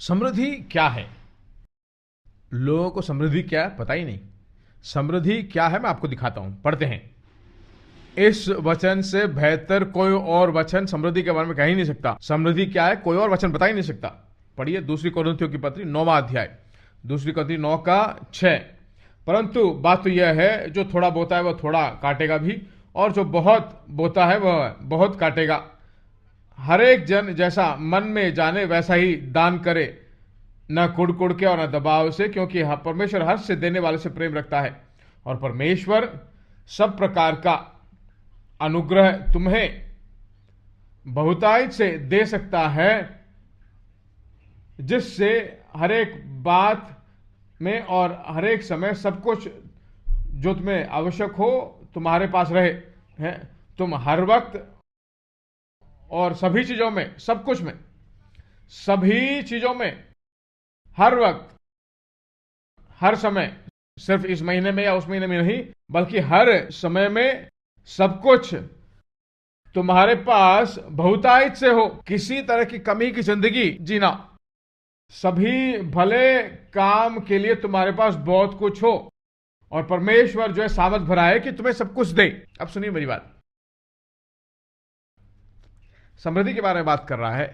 समृद्धि क्या है? लोगों को समृद्धि क्या है पता ही नहीं। समृद्धि क्या है मैं आपको दिखाता हूं, पढ़ते हैं। इस वचन से बेहतर कोई और वचन समृद्धि के बारे में कह ही नहीं सकता। समृद्धि क्या है कोई और वचन बता ही नहीं सकता। पढ़िए दूसरी कोरिन्थियों की पत्री 9वां अध्याय, दूसरी कोरिन्थियों 9 का 6। परंतु बात तो यह है, जो थोड़ा बोता है वह थोड़ा काटेगा भी, और जो बहुत बोता है वह बहुत काटेगा। हर एक जन जैसा मन में जाने वैसा ही दान करे, न कुड़ के और न दबाव से, क्योंकि परमेश्वर हर्ष से देने वाले से प्रेम रखता है। और परमेश्वर सब प्रकार का अनुग्रह तुम्हें बहुतायत से दे सकता है, जिससे हर एक बात में और हर एक समय सब कुछ जो तुम्हें आवश्यक हो तुम्हारे पास रहे है। तुम हर वक्त और सभी चीजों में, सब कुछ में, सभी चीजों में, हर वक्त, हर समय, सिर्फ इस महीने में या उस महीने में नहीं, बल्कि हर समय में सब कुछ तुम्हारे पास बहुतायत से हो, किसी तरह की कमी की जिंदगी जीना, सभी भले काम के लिए तुम्हारे पास बहुत कुछ हो, और परमेश्वर जो है सामर्थ भरा है कि तुम्हें सब कुछ दे। अब सुनिए मेरी बात। समृद्धि के बारे में बात कर रहा है,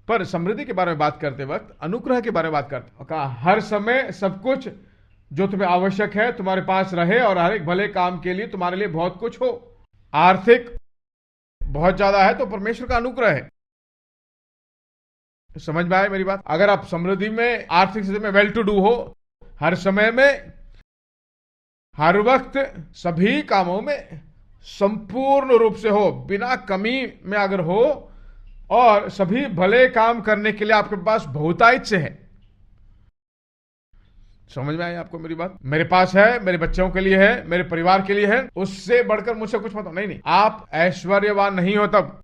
पर समृद्धि के बारे में बात करते वक्त अनुग्रह के बारे में बात करते, कहा हर समय सब कुछ जो तुम्हें आवश्यक है तुम्हारे पास रहे, और हर एक भले काम के लिए तुम्हारे लिए बहुत कुछ हो। आर्थिक बहुत ज्यादा है तो परमेश्वर का अनुग्रह है। समझ में आए मेरी बात? अगर आप समृद्धि में, आर्थिक स्थिति में वेल टू डू हो, हर समय में, हर वक्त, सभी कामों में संपूर्ण रूप से हो, बिना कमी में अगर हो, और सभी भले काम करने के लिए आपके पास बहुतायत से है। समझ में आई आपको मेरी बात? मेरे पास है, मेरे बच्चों के लिए है, मेरे परिवार के लिए है, उससे बढ़कर मुझसे कुछ मत हो। नहीं, आप ऐश्वर्यवान नहीं हो तब,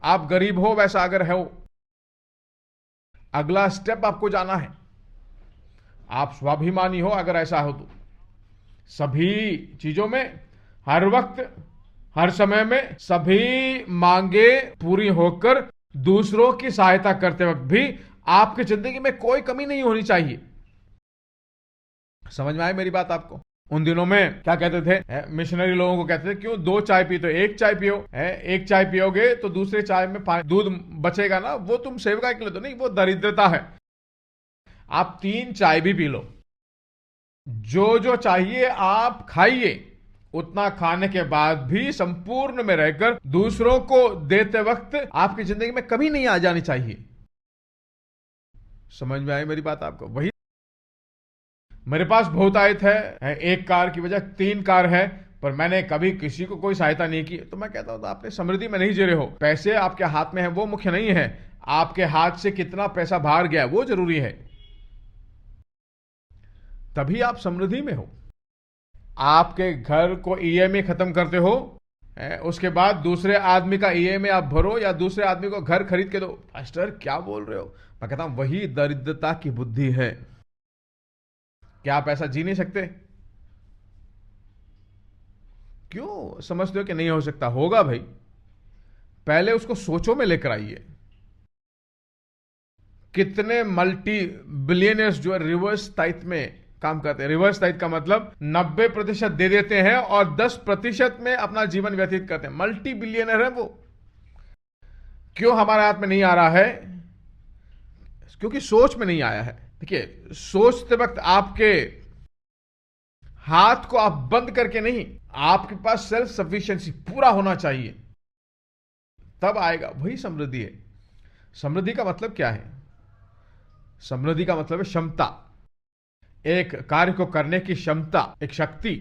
आप गरीब हो वैसा अगर है हो, अगला स्टेप आपको जाना है। आप स्वाभिमानी हो अगर ऐसा हो तो, सभी चीजों में, हर वक्त, हर समय में, सभी मांगे पूरी होकर दूसरों की सहायता करते वक्त भी आपकी जिंदगी में कोई कमी नहीं होनी चाहिए। समझ में आई मेरी बात आपको? उन दिनों में क्या कहते थे मिशनरी लोगों को? कहते थे क्यों 2 चाय पी, तो 1 चाय पियो। एक चाय पियोगे तो दूसरे चाय में दूध बचेगा ना, वो तुम सेवका के लिए तो नहीं, वो दरिद्रता है। आप 3 चाय भी पी लो, जो जो चाहिए आप खाइए, उतना खाने के बाद भी संपूर्ण में रहकर दूसरों को देते वक्त आपकी जिंदगी में कभी नहीं आ जानी चाहिए। समझ में आई मेरी बात आपको? वही मेरे पास बहुतायत है, 1 कार की बजाय 3 कार है, पर मैंने कभी किसी को कोई सहायता नहीं की, तो मैं कहता हूं आपने समृद्धि में नहीं जी रहे हो। पैसे आपके हाथ में है वो मुख्य नहीं है, आपके हाथ से कितना पैसा बाहर गया वो जरूरी है, तभी आप समृद्धि में हो। आपके घर को ईएमआई खत्म करते हो, उसके बाद दूसरे आदमी का ईएमआई आप भरो, या दूसरे आदमी को घर खरीद के दो। पास्टर क्या बोल रहे हो? मैं कहता हूं वही दरिद्रता की बुद्धि है। क्या आप ऐसा जी नहीं सकते? क्यों समझते हो कि नहीं हो सकता? होगा भाई, पहले उसको सोचो में लेकर आइए। कितने मल्टी बिलियनर्स जो है रिवर्स दायित्व में काम करते हैं। रिवर्स दायित्व का मतलब 90% दे देते हैं और 10% में अपना जीवन व्यतीत करते हैं। मल्टी बिलियनर है वो। क्यों हमारे हाथ में नहीं आ रहा है? क्योंकि सोच में नहीं आया है। देखिए, सोचते वक्त आपके हाथ को आप बंद करके नहीं, आपके पास सेल्फ सफिशिएंसी पूरा होना चाहिए, तब आएगा। वही समृद्धि है। समृद्धि का मतलब क्या है? समृद्धि का मतलब है क्षमता, एक कार्य को करने की क्षमता, एक शक्ति।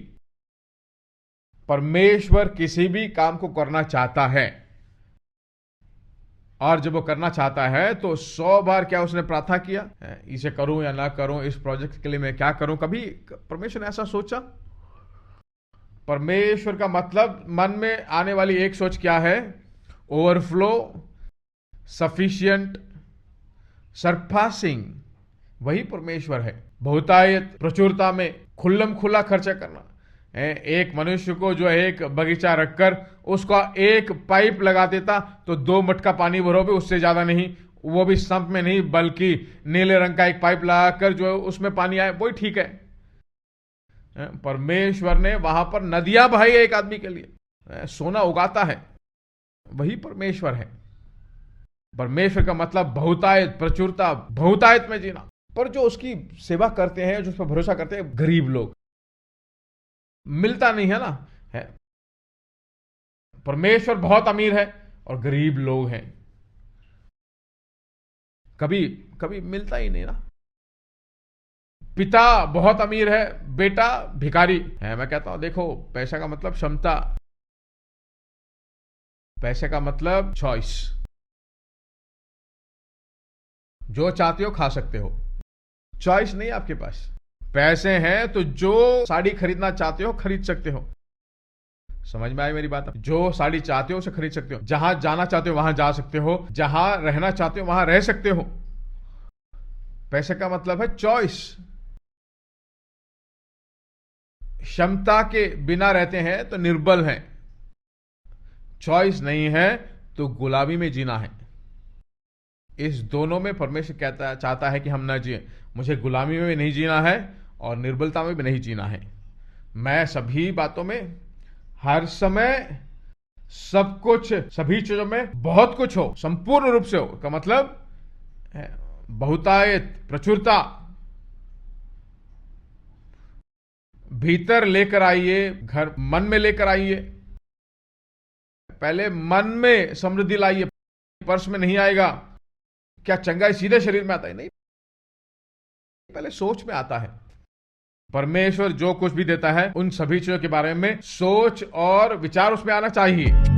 परमेश्वर किसी भी काम को करना चाहता है, और जब वो करना चाहता है तो 100 बार क्या उसने प्रार्थना किया, इसे करूं या ना करूं, इस प्रोजेक्ट के लिए मैं क्या करूं? कभी परमेश्वर ने ऐसा सोचा? परमेश्वर का मतलब मन में आने वाली एक सोच क्या है? Overflow, sufficient, surpassing. वही परमेश्वर है। बहुतायत, प्रचुरता में खुल्लम खुला खर्चा करना। एक मनुष्य को जो है एक बगीचा रखकर उसका एक पाइप लगा देता तो 2 मटका पानी भरो भी, उससे ज्यादा नहीं, वो भी संप में नहीं, बल्कि नीले रंग का एक पाइप लगाकर जो उसमें पानी आए, वही ठीक है। परमेश्वर ने वहां पर नदियां बहाई है एक आदमी के लिए, सोना उगाता है, वही परमेश्वर है। परमेश्वर का मतलब बहुतायत, प्रचुरता, बहुतायत में जीना। पर जो उसकी सेवा करते हैं, जो उस पर भरोसा करते हैं, गरीब लोग, मिलता नहीं है ना, है। परमेश्वर बहुत अमीर है और गरीब लोग हैं, कभी कभी मिलता ही नहीं ना। पिता बहुत अमीर है, बेटा भिखारी है। मैं कहता हूं देखो, पैसा का मतलब क्षमता, पैसे का मतलब चॉइस। जो चाहते हो खा सकते हो, चॉइस नहीं आपके पास। पैसे हैं तो जो साड़ी खरीदना चाहते हो खरीद सकते हो। समझ में आई मेरी बात? जो साड़ी चाहते हो उसे खरीद सकते हो, जहां जाना चाहते हो वहां जा सकते हो, जहां रहना चाहते हो वहां रह सकते हो। पैसे का मतलब है चॉइस। क्षमता के बिना रहते हैं तो निर्बल हैं, चॉइस नहीं है तो गुलामी में जीना है। इस दोनों में परमेश्वर चाहता है कि हम न जिए। मुझे गुलामी में भी नहीं जीना है और निर्बलता में भी नहीं जीना है। मैं सभी बातों में, हर समय, सब कुछ, सभी चीजों में बहुत कुछ हो, संपूर्ण रूप से हो का मतलब बहुतायत, प्रचुरता। भीतर लेकर आइए, घर मन में लेकर आइए। पहले मन में समृद्धि लाइए, पर्स में नहीं आएगा। क्या चंगाई सीधे शरीर में आता है? नहीं, पहले सोच में आता है। परमेश्वर जो कुछ भी देता है उन सभी चीजों के बारे में सोच और विचार उसमें आना चाहिए।